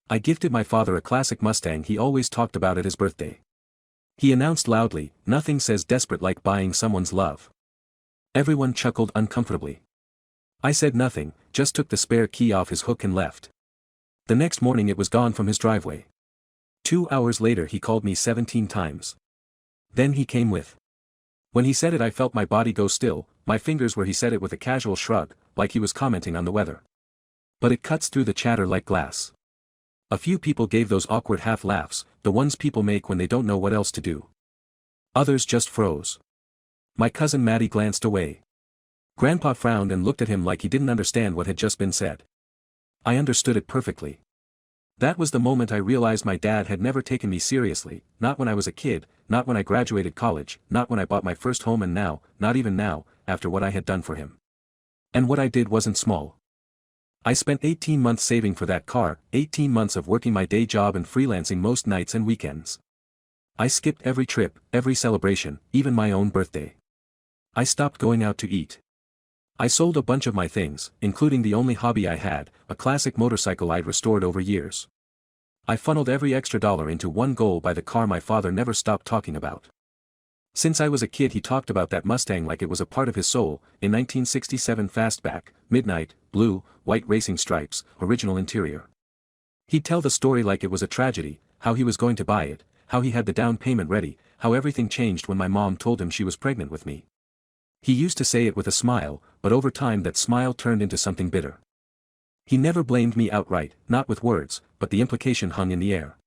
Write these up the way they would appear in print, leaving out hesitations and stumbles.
I gifted my father a classic Mustang he always talked about at his birthday. He announced loudly, "Nothing says desperate like buying someone's love." Everyone chuckled uncomfortably. I said nothing, just took the spare key off his hook and left. The next morning it was gone from his driveway. 2 hours later he called me 17 times. Then he came with. When he said it I felt my body go still, my fingers where he said it with a casual shrug, like he was commenting on the weather. But it cuts through the chatter like glass. A few people gave those awkward half-laughs, the ones people make when they don't know what else to do. Others just froze. My cousin Maddie glanced away. Grandpa frowned and looked at him like he didn't understand what had just been said. I understood it perfectly. That was the moment I realized my dad had never taken me seriously, not when I was a kid, not when I graduated college, not when I bought my first home, and now, not even now, after what I had done for him. And what I did wasn't small. I spent 18 months saving for that car, 18 months of working my day job and freelancing most nights and weekends. I skipped every trip, every celebration, even my own birthday. I stopped going out to eat. I sold a bunch of my things, including the only hobby I had, a classic motorcycle I'd restored over years. I funneled every extra dollar into one goal: buy the car my father never stopped talking about. Since I was a kid he talked about that Mustang like it was a part of his soul, in 1967 fastback, midnight, blue, white racing stripes, original interior. He'd tell the story like it was a tragedy, how he was going to buy it, how he had the down payment ready, how everything changed when my mom told him she was pregnant with me. He used to say it with a smile, but over time that smile turned into something bitter. He never blamed me outright, not with words, but the implication hung in the air.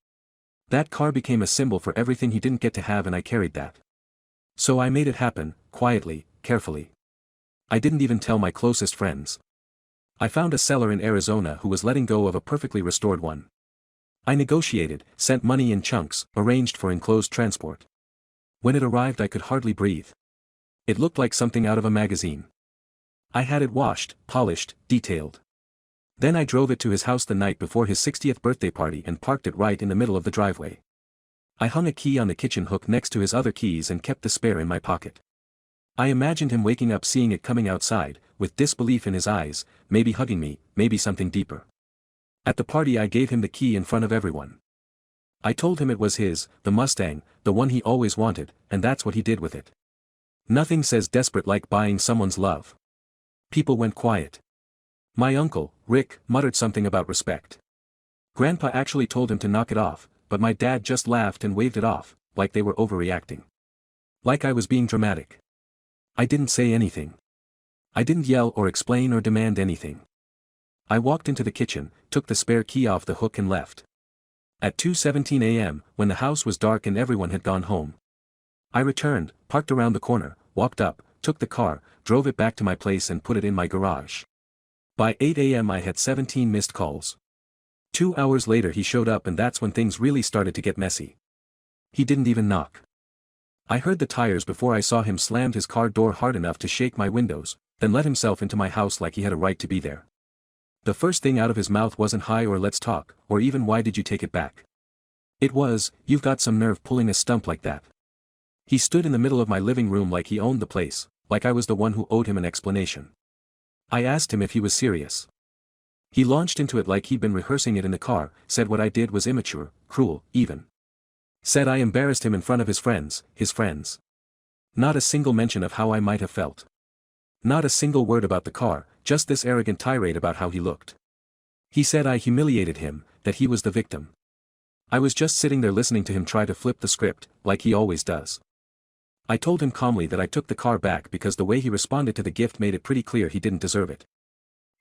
That car became a symbol for everything he didn't get to have, and I carried that. So I made it happen, quietly, carefully. I didn't even tell my closest friends. I found a seller in Arizona who was letting go of a perfectly restored one. I negotiated, sent money in chunks, arranged for enclosed transport. When it arrived I could hardly breathe. It looked like something out of a magazine. I had it washed, polished, detailed. Then I drove it to his house the night before his 60th birthday party and parked it right in the middle of the driveway. I hung a key on the kitchen hook next to his other keys and kept the spare in my pocket. I imagined him waking up seeing it coming outside, with disbelief in his eyes, maybe hugging me, maybe something deeper. At the party I gave him the key in front of everyone. I told him it was his, the Mustang, the one he always wanted, and that's what he did with it. Nothing says desperate like buying someone's love. People went quiet. My uncle, Rick, muttered something about respect. Grandpa actually told him to knock it off, but my dad just laughed and waved it off, like they were overreacting. Like I was being dramatic. I didn't say anything. I didn't yell or explain or demand anything. I walked into the kitchen, took the spare key off the hook and left. At 2:17 a.m., when the house was dark and everyone had gone home, I returned, parked around the corner, walked up, took the car, drove it back to my place and put it in my garage. By 8 a.m. I had 17 missed calls. 2 hours later he showed up, and that's when things really started to get messy. He didn't even knock. I heard the tires before I saw him slammed his car door hard enough to shake my windows, then let himself into my house like he had a right to be there. The first thing out of his mouth wasn't "hi" or "let's talk," or even "why did you take it back?" It was, "You've got some nerve pulling a stump like that." He stood in the middle of my living room like he owned the place, like I was the one who owed him an explanation. I asked him if he was serious. He launched into it like he'd been rehearsing it in the car, said what I did was immature, cruel, even. Said I embarrassed him in front of his friends, Not a single mention of how I might have felt. Not a single word about the car, just this arrogant tirade about how he looked. He said I humiliated him, that he was the victim. I was just sitting there listening to him try to flip the script, like he always does. I told him calmly that I took the car back because the way he responded to the gift made it pretty clear he didn't deserve it.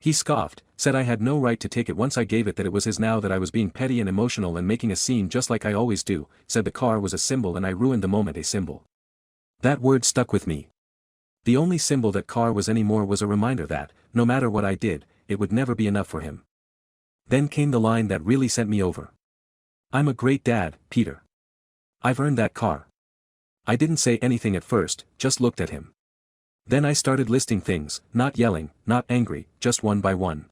He scoffed, said I had no right to take it once I gave it, that it was his now, that I was being petty and emotional and making a scene just like I always do, said the car was a symbol and I ruined the moment. A symbol. That word stuck with me. The only symbol that car was anymore was a reminder that, no matter what I did, it would never be enough for him. Then came the line that really sent me over. "I'm a great dad, Peter. I've earned that car." I didn't say anything at first, just looked at him. Then I started listing things, not yelling, not angry, just one by one.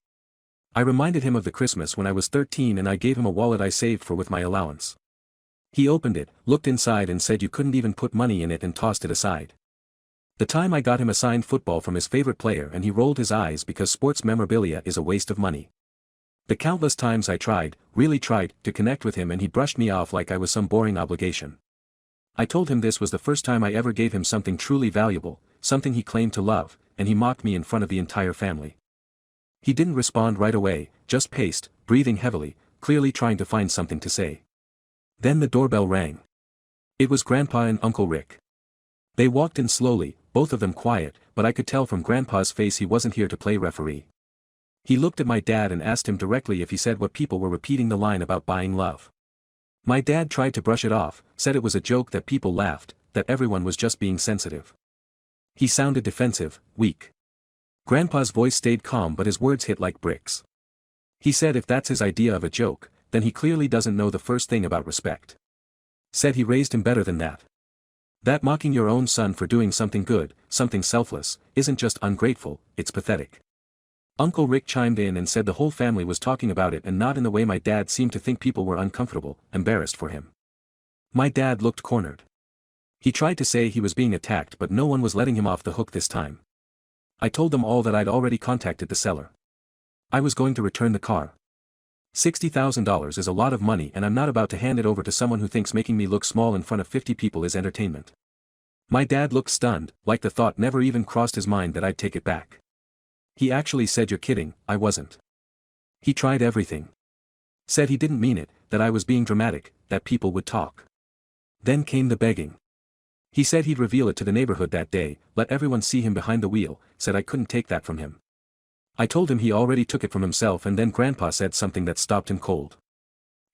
I reminded him of the Christmas when I was 13 and I gave him a wallet I saved for with my allowance. He opened it, looked inside and said you couldn't even put money in it, and tossed it aside. The time I got him a signed football from his favorite player and he rolled his eyes because sports memorabilia is a waste of money. The countless times I tried, really tried, to connect with him and he brushed me off like I was some boring obligation. I told him this was the first time I ever gave him something truly valuable, something he claimed to love, and he mocked me in front of the entire family. He didn't respond right away, just paced, breathing heavily, clearly trying to find something to say. Then the doorbell rang. It was Grandpa and Uncle Rick. They walked in slowly, both of them quiet, but I could tell from Grandpa's face he wasn't here to play referee. He looked at my dad and asked him directly if he said what people were repeating the line about buying love. My dad tried to brush it off, said it was a joke, that people laughed, that everyone was just being sensitive. He sounded defensive, weak. Grandpa's voice stayed calm but his words hit like bricks. He said if that's his idea of a joke, then he clearly doesn't know the first thing about respect. Said he raised him better than that. That mocking your own son for doing something good, something selfless, isn't just ungrateful, it's pathetic. Uncle Rick chimed in and said the whole family was talking about it, and not in the way my dad seemed to think people were uncomfortable, embarrassed for him. My dad looked cornered. He tried to say he was being attacked but no one was letting him off the hook this time. I told them all that I'd already contacted the seller. I was going to return the car. $60,000 is a lot of money and I'm not about to hand it over to someone who thinks making me look small in front of 50 people is entertainment. My dad looked stunned, like the thought never even crossed his mind that I'd take it back. He actually said, "You're kidding." I wasn't. He tried everything. Said he didn't mean it, that I was being dramatic, that people would talk. Then came the begging. He said he'd reveal it to the neighborhood that day, let everyone see him behind the wheel, said I couldn't take that from him. I told him he already took it from himself, and then Grandpa said something that stopped him cold.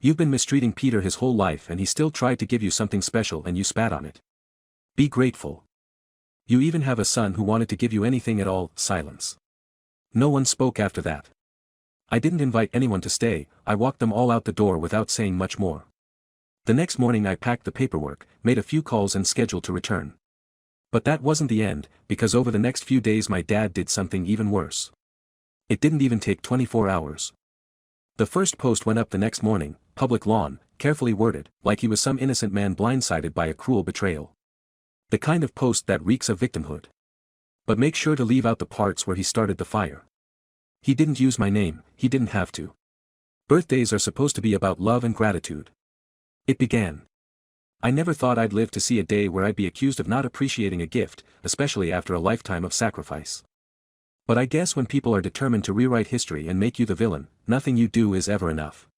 You've been mistreating Peter his whole life and he still tried to give you something special and you spat on it. Be grateful. You even have a son who wanted to give you anything at all. Silence. No one spoke after that. I didn't invite anyone to stay, I walked them all out the door without saying much more. The next morning I packed the paperwork, made a few calls and scheduled to return. But that wasn't the end, because over the next few days my dad did something even worse. It didn't even take 24 hours. The first post went up the next morning, public lawn, carefully worded, like he was some innocent man blindsided by a cruel betrayal. The kind of post that reeks of victimhood. But make sure to leave out the parts where he started the fire. He didn't use my name, he didn't have to. Birthdays are supposed to be about love and gratitude. It began. I never thought I'd live to see a day where I'd be accused of not appreciating a gift, especially after a lifetime of sacrifice. But I guess when people are determined to rewrite history and make you the villain, nothing you do is ever enough.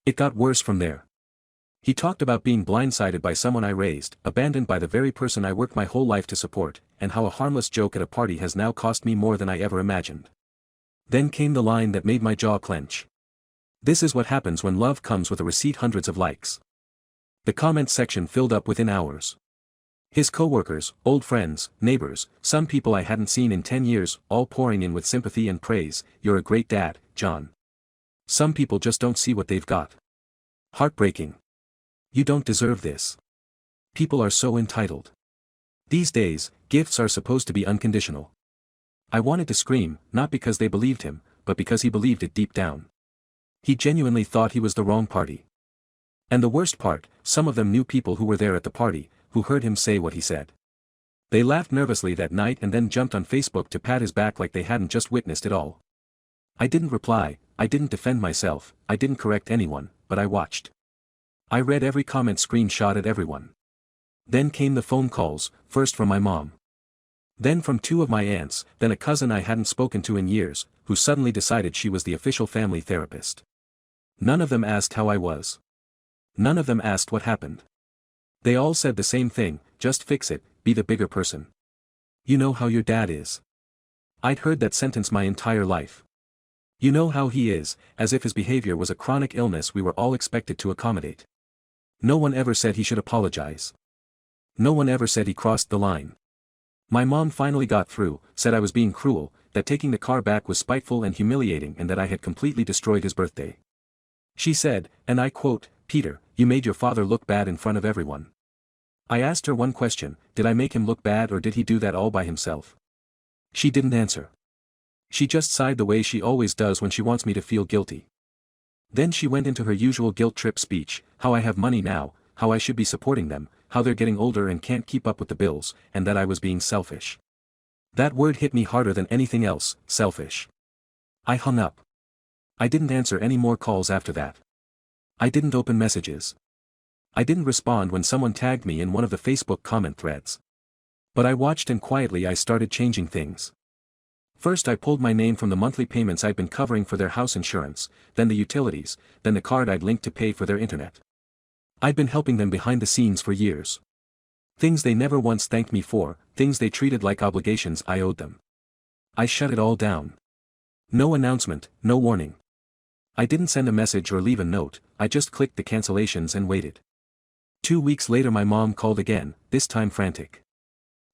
It got worse from there. He talked about being blindsided by someone I raised, abandoned by the very person I worked my whole life to support, and how a harmless joke at a party has now cost me more than I ever imagined. Then came the line that made my jaw clench. This is what happens when love comes with a receipt. Hundreds of likes. The comment section filled up within hours. His coworkers, old friends, neighbors, some people I hadn't seen in 10 years, all pouring in with sympathy and praise. You're a great dad, John. Some people just don't see what they've got. Heartbreaking. You don't deserve this. People are so entitled. These days, gifts are supposed to be unconditional. I wanted to scream, not because they believed him, but because he believed it deep down. He genuinely thought he was the wrong party. And the worst part, some of them knew people who were there at the party, who heard him say what he said. They laughed nervously that night and then jumped on Facebook to pat his back like they hadn't just witnessed it all. I didn't reply, I didn't defend myself, I didn't correct anyone, but I watched. I read every comment, screenshot at everyone. Then came the phone calls, first from my mom. Then from two of my aunts, then a cousin I hadn't spoken to in years, who suddenly decided she was the official family therapist. None of them asked how I was. None of them asked what happened. They all said the same thing, just fix it, be the bigger person. You know how your dad is. I'd heard that sentence my entire life. You know how he is, as if his behavior was a chronic illness we were all expected to accommodate. No one ever said he should apologize. No one ever said he crossed the line. My mom finally got through, said I was being cruel, that taking the car back was spiteful and humiliating and that I had completely destroyed his birthday. She said, and I quote, "Peter, you made your father look bad in front of everyone." I asked her one question, did I make him look bad or did he do that all by himself? She didn't answer. She just sighed the way she always does when she wants me to feel guilty. Then she went into her usual guilt trip speech, how I have money now, how I should be supporting them, how they're getting older and can't keep up with the bills, and that I was being selfish. That word hit me harder than anything else, selfish. I hung up. I didn't answer any more calls after that. I didn't open messages. I didn't respond when someone tagged me in one of the Facebook comment threads. But I watched and quietly I started changing things. First I pulled my name from the monthly payments I'd been covering for their house insurance, then the utilities, then the card I'd linked to pay for their internet. I'd been helping them behind the scenes for years. Things they never once thanked me for, things they treated like obligations I owed them. I shut it all down. No announcement, no warning. I didn't send a message or leave a note, I just clicked the cancellations and waited. 2 weeks later my mom called again, this time frantic.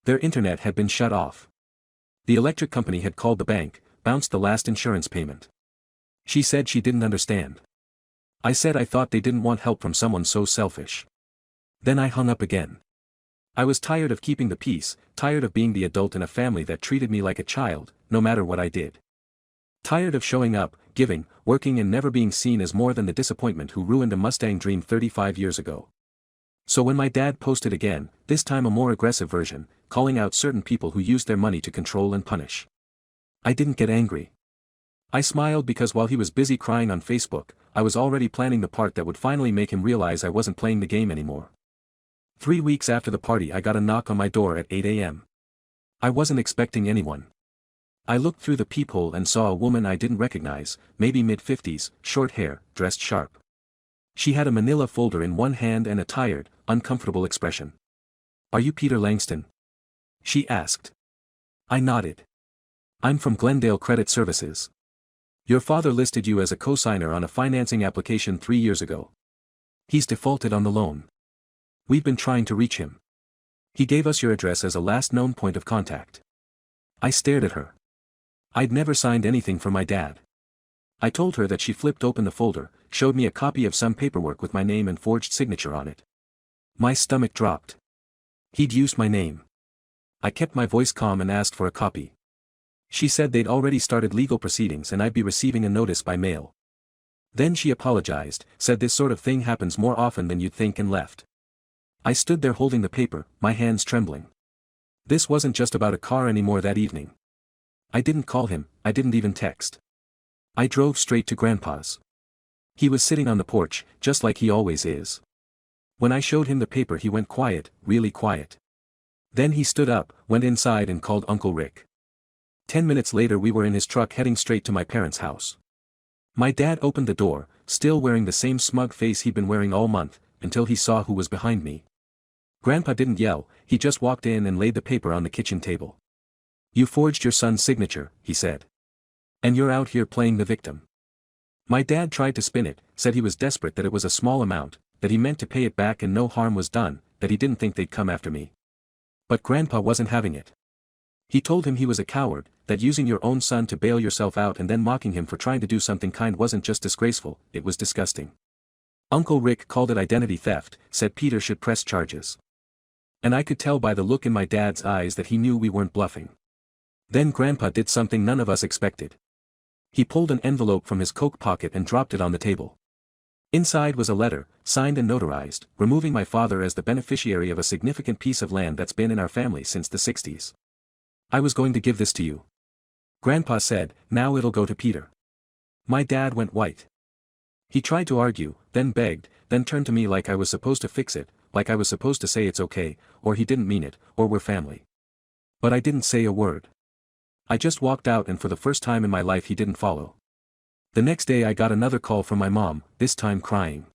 Their internet had been shut off. The electric company had called the bank, bounced the last insurance payment. She said she didn't understand. I said I thought they didn't want help from someone so selfish. Then I hung up again. I was tired of keeping the peace, tired of being the adult in a family that treated me like a child, no matter what I did. Tired of showing up, giving, working and never being seen as more than the disappointment who ruined a Mustang dream 35 years ago. So when my dad posted again, this time a more aggressive version, calling out certain people who used their money to control and punish, I didn't get angry. I smiled because while he was busy crying on Facebook, I was already planning the part that would finally make him realize I wasn't playing the game anymore. 3 weeks after the party I got a knock on my door at 8 a.m. I wasn't expecting anyone. I looked through the peephole and saw a woman I didn't recognize, maybe mid-50s, short hair, dressed sharp. She had a manila folder in one hand and a tired, uncomfortable expression. "Are you Peter Langston?" she asked. I nodded. "I'm from Glendale Credit Services. Your father listed you as a co-signer on a financing application 3 years ago. He's defaulted on the loan. We've been trying to reach him. He gave us your address as a last known point of contact." I stared at her. I'd never signed anything for my dad. I told her that. She flipped open the folder, showed me a copy of some paperwork with my name and forged signature on it. My stomach dropped. He'd used my name. I kept my voice calm and asked for a copy. She said they'd already started legal proceedings and I'd be receiving a notice by mail. Then she apologized, said this sort of thing happens more often than you'd think and left. I stood there holding the paper, my hands trembling. This wasn't just about a car anymore that evening. I didn't call him, I didn't even text. I drove straight to Grandpa's. He was sitting on the porch, just like he always is. When I showed him the paper he went quiet, really quiet. Then he stood up, went inside and called Uncle Rick. 10 minutes later we were in his truck heading straight to my parents' house. My dad opened the door, still wearing the same smug face he'd been wearing all month, until he saw who was behind me. Grandpa didn't yell, he just walked in and laid the paper on the kitchen table. "You forged your son's signature," he said. "And you're out here playing the victim." My dad tried to spin it, said he was desperate, that it was a small amount, that he meant to pay it back and no harm was done, that he didn't think they'd come after me. But Grandpa wasn't having it. He told him he was a coward, that using your own son to bail yourself out and then mocking him for trying to do something kind wasn't just disgraceful, it was disgusting. Uncle Rick called it identity theft, said Peter should press charges. And I could tell by the look in my dad's eyes that he knew we weren't bluffing. Then Grandpa did something none of us expected. He pulled an envelope from his coat pocket and dropped it on the table. Inside was a letter, signed and notarized, removing my father as the beneficiary of a significant piece of land that's been in our family since the 60s. "I was going to give this to you," Grandpa said, "now it'll go to Peter." My dad went white. He tried to argue, then begged, then turned to me like I was supposed to fix it, like I was supposed to say it's okay, or he didn't mean it, or we're family. But I didn't say a word. I just walked out, and for the first time in my life he didn't follow. The next day I got another call from my mom, this time crying.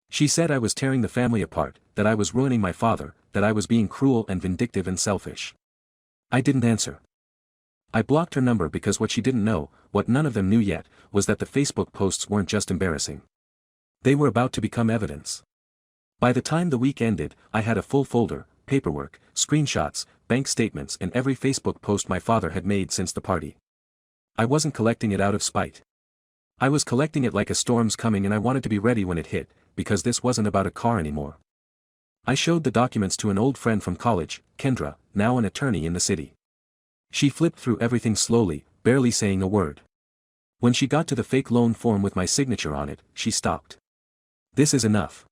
She said I was tearing the family apart, that I was ruining my father, that I was being cruel and vindictive and selfish. I didn't answer. I blocked her number because what she didn't know, what none of them knew yet, was that the Facebook posts weren't just embarrassing. They were about to become evidence. By the time the week ended, I had a full folder, paperwork, screenshots, bank statements and every Facebook post my father had made since the party. I wasn't collecting it out of spite. I was collecting it like a storm's coming, and I wanted to be ready when it hit, because this wasn't about a car anymore. I showed the documents to an old friend from college, Kendra, now an attorney in the city. She flipped through everything slowly, barely saying a word. When she got to the fake loan form with my signature on it, she stopped. "This is enough."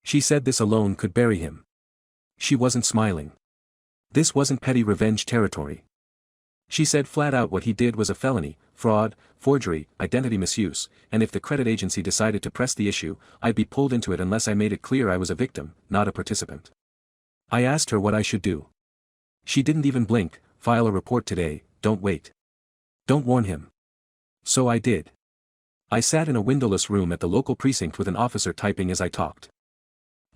She said this alone could bury him. She wasn't smiling. This wasn't petty revenge territory. She said flat out what he did was a felony, fraud, forgery, identity misuse, and if the credit agency decided to press the issue, I'd be pulled into it unless I made it clear I was a victim, not a participant. I asked her what I should do. She didn't even blink. File a report today, don't wait. Don't warn him. So I did. I sat in a windowless room at the local precinct with an officer typing as I talked.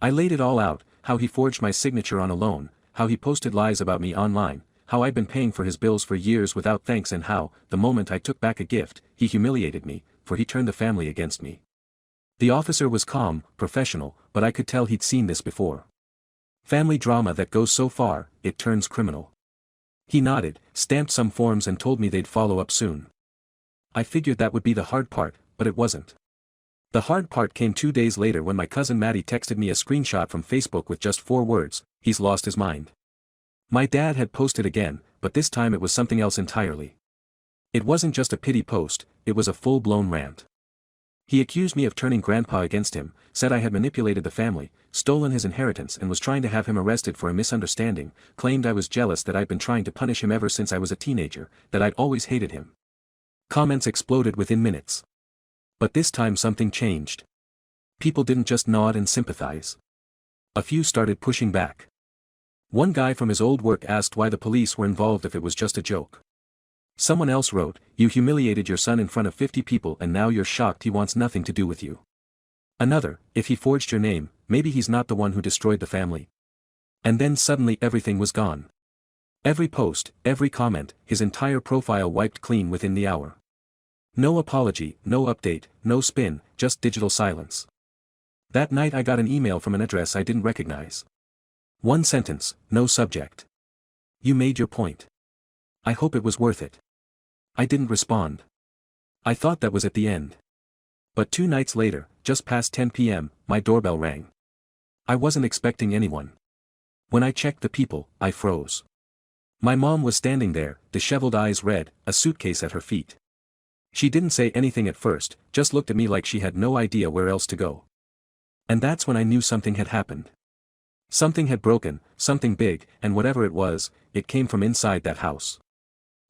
I laid it all out, how he forged my signature on a loan, how he posted lies about me online, how I'd been paying for his bills for years without thanks, and how, the moment I took back a gift, he humiliated me, for he turned the family against me. The officer was calm, professional, but I could tell he'd seen this before. Family drama that goes so far, it turns criminal. He nodded, stamped some forms and told me they'd follow up soon. I figured that would be the hard part, but it wasn't. The hard part came 2 days later when my cousin Maddie texted me a screenshot from Facebook with just 4 words, "He's lost his mind." My dad had posted again, but this time it was something else entirely. It wasn't just a pity post, it was a full-blown rant. He accused me of turning Grandpa against him, said I had manipulated the family, stolen his inheritance and was trying to have him arrested for a misunderstanding, claimed I was jealous that I'd been trying to punish him ever since I was a teenager, that I'd always hated him. Comments exploded within minutes. But this time something changed. People didn't just nod and sympathize. A few started pushing back. One guy from his old work asked why the police were involved if it was just a joke. Someone else wrote, "You humiliated your son in front of 50 people and now you're shocked he wants nothing to do with you." Another, "If he forged your name, maybe he's not the one who destroyed the family." And then suddenly everything was gone. Every post, every comment, his entire profile wiped clean within the hour. No apology, no update, no spin, just digital silence. That night I got an email from an address I didn't recognize. One sentence, no subject. "You made your point. I hope it was worth it." I didn't respond. I thought that was at the end. But 2 nights later, just past 10 p.m., my doorbell rang. I wasn't expecting anyone. When I checked the people, I froze. My mom was standing there, disheveled eyes red, a suitcase at her feet. She didn't say anything at first, just looked at me like she had no idea where else to go. And that's when I knew something had happened. Something had broken, something big, and whatever it was, it came from inside that house.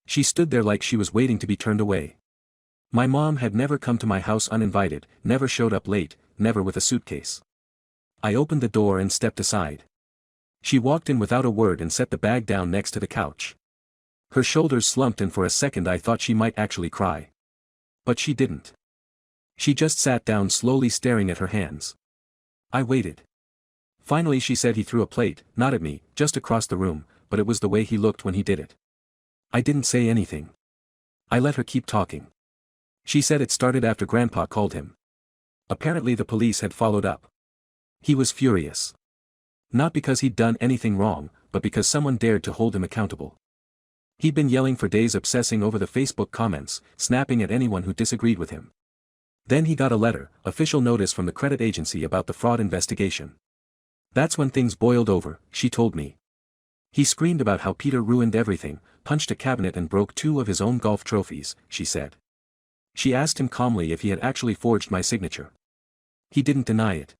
She stood there like she was waiting to be turned away. My mom had never come to my house uninvited, never showed up late, never with a suitcase. I opened the door and stepped aside. She walked in without a word and set the bag down next to the couch. Her shoulders slumped and for a second I thought she might actually cry. But she didn't. She just sat down slowly staring at her hands. I waited. Finally she said he threw a plate, not at me, just across the room, but it was the way he looked when he did it. I didn't say anything. I let her keep talking. She said it started after Grandpa called him. Apparently the police had followed up. He was furious. Not because he'd done anything wrong, but because someone dared to hold him accountable. He'd been yelling for days, obsessing over the Facebook comments, snapping at anyone who disagreed with him. Then he got a letter, official notice from the credit agency about the fraud investigation. That's when things boiled over, she told me. He screamed about how Peter ruined everything, punched a cabinet and broke 2 of his own golf trophies, she said. She asked him calmly if he had actually forged my signature. He didn't deny it.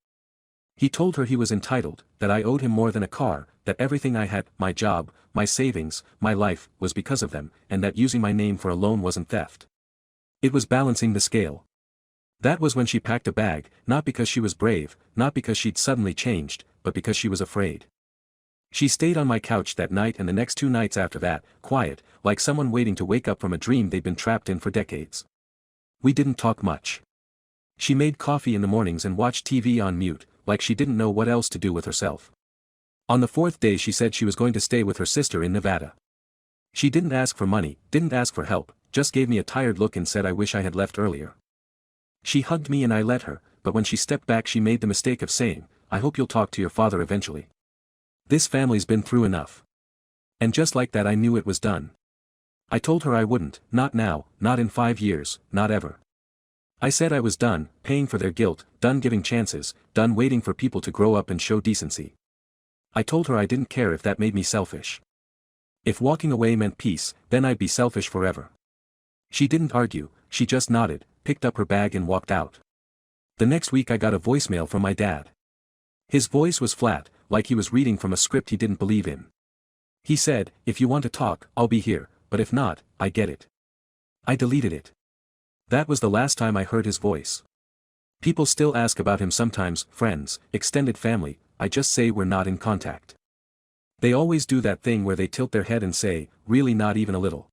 He told her he was entitled, that I owed him more than a car, that everything I had, my job, my savings, my life, was because of them, and that using my name for a loan wasn't theft. It was balancing the scale. That was when she packed a bag, not because she was brave, not because she'd suddenly changed, but because she was afraid. She stayed on my couch that night and the next 2 nights after that, quiet, like someone waiting to wake up from a dream they'd been trapped in for decades. We didn't talk much. She made coffee in the mornings and watched TV on mute, like she didn't know what else to do with herself. On the 4th day she said she was going to stay with her sister in Nevada. She didn't ask for money, didn't ask for help, just gave me a tired look and said I wish I had left earlier. She hugged me and I let her, but when she stepped back she made the mistake of saying, "I hope you'll talk to your father eventually. This family's been through enough." And just like that I knew it was done. I told her I wouldn't, not now, not in 5 years, not ever. I said I was done, paying for their guilt, done giving chances, done waiting for people to grow up and show decency. I told her I didn't care if that made me selfish. If walking away meant peace, then I'd be selfish forever. She didn't argue, she just nodded, picked up her bag and walked out. The next week I got a voicemail from my dad. His voice was flat, like he was reading from a script he didn't believe in. He said, "If you want to talk, I'll be here, but if not, I get it. I deleted it. That was the last time I heard his voice. People still ask about him sometimes, friends, extended family, I just say we're not in contact. They always do that thing where they tilt their head and say, really not even a little.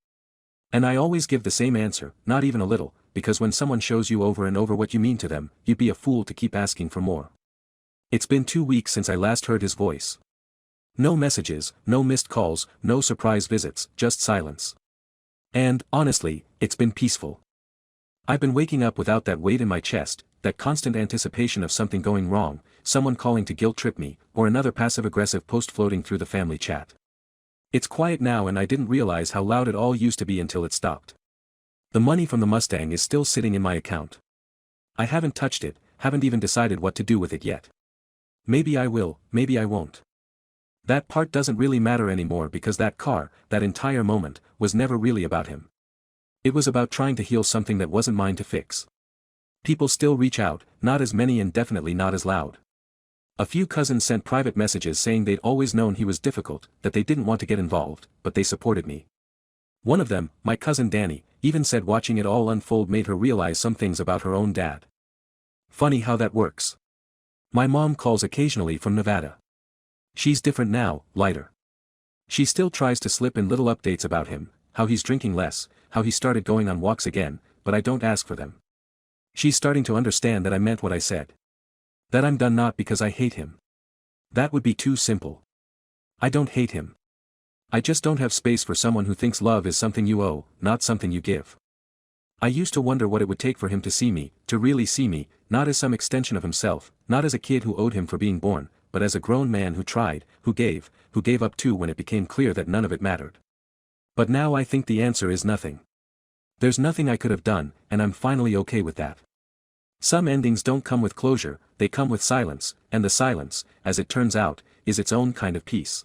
And I always give the same answer, not even a little, because when someone shows you over and over what you mean to them, you'd be a fool to keep asking for more. It's been 2 weeks since I last heard his voice. No messages, no missed calls, no surprise visits, just silence. And, honestly, it's been peaceful. I've been waking up without that weight in my chest, that constant anticipation of something going wrong, someone calling to guilt-trip me, or another passive-aggressive post floating through the family chat. It's quiet now and I didn't realize how loud it all used to be until it stopped. The money from the Mustang is still sitting in my account. I haven't touched it, haven't even decided what to do with it yet. Maybe I will, maybe I won't. That part doesn't really matter anymore because that car, that entire moment, was never really about him. It was about trying to heal something that wasn't mine to fix. People still reach out, not as many and definitely not as loud. A few cousins sent private messages saying they'd always known he was difficult, that they didn't want to get involved, but they supported me. One of them, my cousin Danny, even said watching it all unfold made her realize some things about her own dad. Funny how that works. My mom calls occasionally from Nevada. She's different now, lighter. She still tries to slip in little updates about him, how he's drinking less, how he started going on walks again, but I don't ask for them. She's starting to understand that I meant what I said. That I'm done not because I hate him. That would be too simple. I don't hate him. I just don't have space for someone who thinks love is something you owe, not something you give. I used to wonder what it would take for him to see me, to really see me, not as some extension of himself, not as a kid who owed him for being born, but as a grown man who tried, who gave up too when it became clear that none of it mattered. But now I think the answer is nothing. There's nothing I could have done, and I'm finally okay with that. Some endings don't come with closure, they come with silence, and the silence, as it turns out, is its own kind of peace.